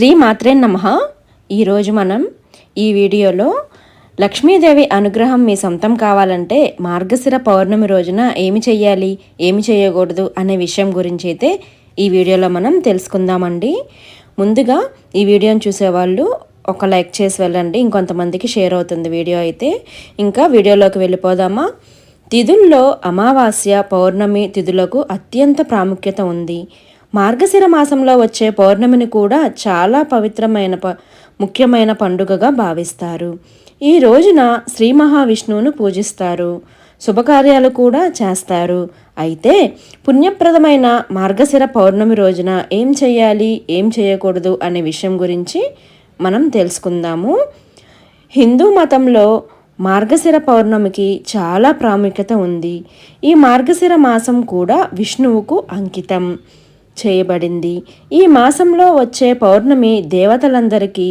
శ్రీ మాత్రే నమః. ఈరోజు మనం ఈ వీడియోలో లక్ష్మీదేవి అనుగ్రహం మీ సొంతం కావాలంటే మార్గశిర పౌర్ణమి రోజున ఏమి చేయాలి, ఏమి చేయకూడదు అనే విషయం గురించి అయితే ఈ వీడియోలో మనం తెలుసుకుందామండి. ముందుగా ఈ వీడియోని చూసేవాళ్ళు ఒక లైక్ చేసి వెళ్ళండి, ఇంకొంతమందికి షేర్ అవుతుంది వీడియో అయితే. ఇంకా వీడియోలోకి వెళ్ళిపోదామా. తిథుల్లో అమావాస్య, పౌర్ణమి తిథులకు అత్యంత ప్రాముఖ్యత ఉంది. మార్గశిర మాసంలో వచ్చే పౌర్ణమిని కూడా చాలా పవిత్రమైన ముఖ్యమైన పండుగగా భావిస్తారు. ఈ రోజున శ్రీ మహావిష్ణువును పూజిస్తారు, శుభకార్యాలు కూడా చేస్తారు. అయితే పుణ్యప్రదమైన మార్గశిర పౌర్ణమి రోజున ఏం చేయాలి, ఏం చేయకూడదు అనే విషయం గురించి మనం తెలుసుకుందాము. హిందూ మతంలో మార్గశిర పౌర్ణమికి చాలా ప్రాముఖ్యత ఉంది. ఈ మార్గశిర మాసం కూడా విష్ణువుకు అంకితం చేయబడింది. ఈ మాసంలో వచ్చే పౌర్ణమి దేవతలందరికీ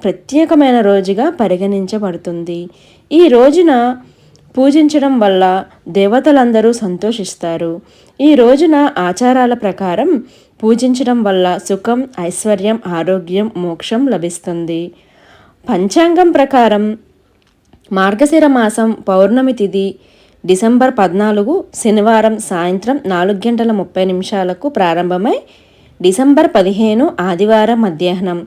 ప్రత్యేకమైన రోజుగా పరిగణించబడుతుంది. ఈ రోజున పూజించడం వల్ల దేవతలందరూ సంతోషిస్తారు. ఈ రోజున ఆచారాల ప్రకారం పూజించడం వల్ల సుఖం, ఐశ్వర్యం, ఆరోగ్యం, మోక్షం లభిస్తుంది. పంచాంగం ప్రకారం మార్గశిర మాసం పౌర్ణమి తిథి డిసెంబర్ 14 శనివారం సాయంత్రం 4:30 ప్రారంభమై డిసెంబర్ 15 ఆదివారం మధ్యాహ్నం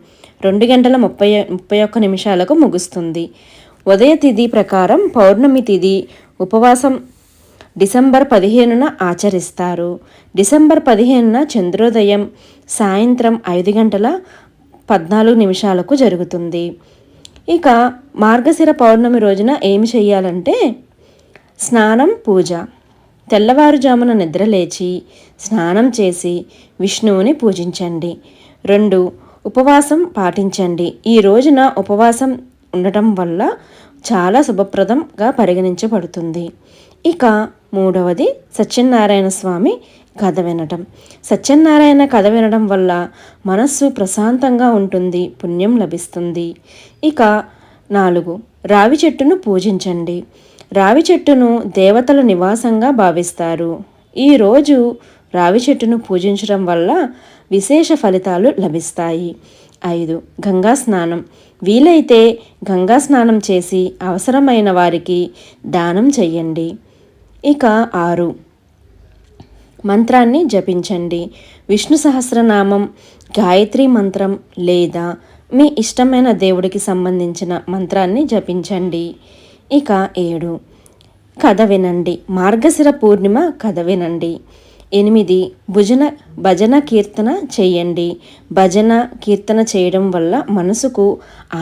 2:31 ముగుస్తుంది. ఉదయ తిథి ప్రకారం పౌర్ణమి తిథి ఉపవాసం డిసెంబర్ 15న ఆచరిస్తారు. డిసెంబర్ 15న చంద్రోదయం సాయంత్రం 5:14 జరుగుతుంది. ఇక మార్గశిర పౌర్ణమి రోజున ఏమి చేయాలంటే స్నానం, పూజ. తెల్లవారుజామున నిద్రలేచి స్నానం చేసి విష్ణువుని పూజించండి. 2 ఉపవాసం పాటించండి. ఈ రోజున ఉపవాసం ఉండటం వల్ల చాలా శుభప్రదంగా పరిగణించబడుతుంది. ఇక 3వది సత్యనారాయణ స్వామి కథ వినటం. సత్యనారాయణ కథ వినడం వల్ల మనస్సు ప్రశాంతంగా ఉంటుంది, పుణ్యం లభిస్తుంది. ఇక 4 రావి చెట్టును పూజించండి. రావి చెట్టును దేవతల నివాసంగా భావిస్తారు. ఈరోజు రావి చెట్టును పూజించడం వల్ల విశేష ఫలితాలు లభిస్తాయి. 5 గంగా స్నానం. వీలైతే గంగా స్నానం చేసి అవసరమైన వారికి దానం చెయ్యండి. ఇక 6 మంత్రాన్ని జపించండి. విష్ణు సహస్రనామం, గాయత్రి మంత్రం లేదా మీ ఇష్టమైన దేవుడికి సంబంధించిన మంత్రాన్ని జపించండి. ఇక 7 కథ వినండి. మార్గశిర పూర్ణిమ కథ వినండి. 8 భజన కీర్తన చేయండి. భజన కీర్తన చేయడం వల్ల మనసుకు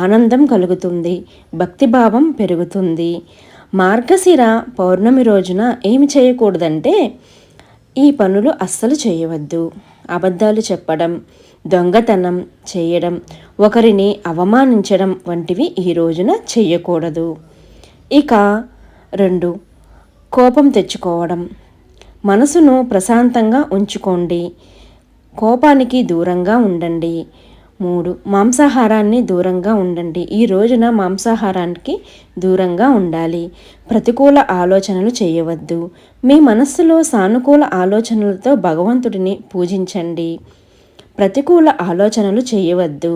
ఆనందం కలుగుతుంది, భక్తిభావం పెరుగుతుంది. మార్గశిర పౌర్ణమి రోజున ఏమి చేయకూడదంటే ఈ పనులు అస్సలు చేయవద్దు. అబద్ధాలు చెప్పడం, దొంగతనం చేయడం, ఒకరిని అవమానించడం వంటివి ఈ రోజున చేయకూడదు. ఇక 2 కోపం తెచ్చుకోవడం. మనసును ప్రశాంతంగా ఉంచుకోండి, కోపానికి దూరంగా ఉండండి. 3 మాంసాహారాన్ని దూరంగా ఉండండి. ఈ రోజున మాంసాహారానికి దూరంగా ఉండాలి. ప్రతికూల ఆలోచనలు చేయవద్దు. మీ మనస్సులో సానుకూల ఆలోచనలతో భగవంతుడిని పూజించండి. ప్రతికూల ఆలోచనలు చేయవద్దు.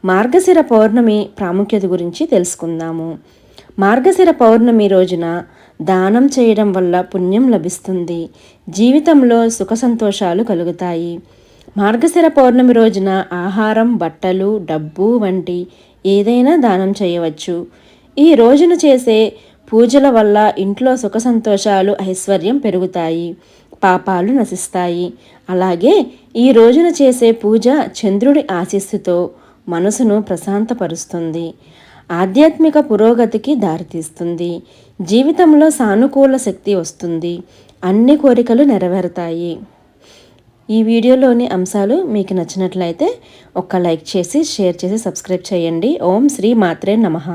మార్గశిర పౌర్ణమి ప్రాముఖ్యత గురించి తెలుసుకుందాము. మార్గశిర పౌర్ణమి రోజున దానం చేయడం వల్ల పుణ్యం లభిస్తుంది, జీవితంలో సుఖ సంతోషాలు కలుగుతాయి. మార్గశిర పౌర్ణమి రోజున ఆహారం, బట్టలు, డబ్బు వంటి ఏదైనా దానం చేయవచ్చు. ఈ రోజున చేసే పూజల వల్ల ఇంట్లో సుఖ సంతోషాలు, ఐశ్వర్యం పెరుగుతాయి, పాపాలు నశిస్తాయి. అలాగే ఈ రోజున చేసే పూజ చంద్రుడి ఆశీస్సుతో మనసును ప్రశాంతపరుస్తుంది, ఆధ్యాత్మిక పురోగతికి దారితీస్తుంది, జీవితంలో సానుకూల శక్తి వస్తుంది, అన్ని కోరికలు నెరవేరుతాయి. ఈ వీడియోలోని అంశాలు మీకు నచ్చినట్లయితే ఒక్క లైక్ చేసి, షేర్ చేసి, సబ్స్క్రైబ్ చేయండి. ఓం శ్రీ మాత్రే నమః.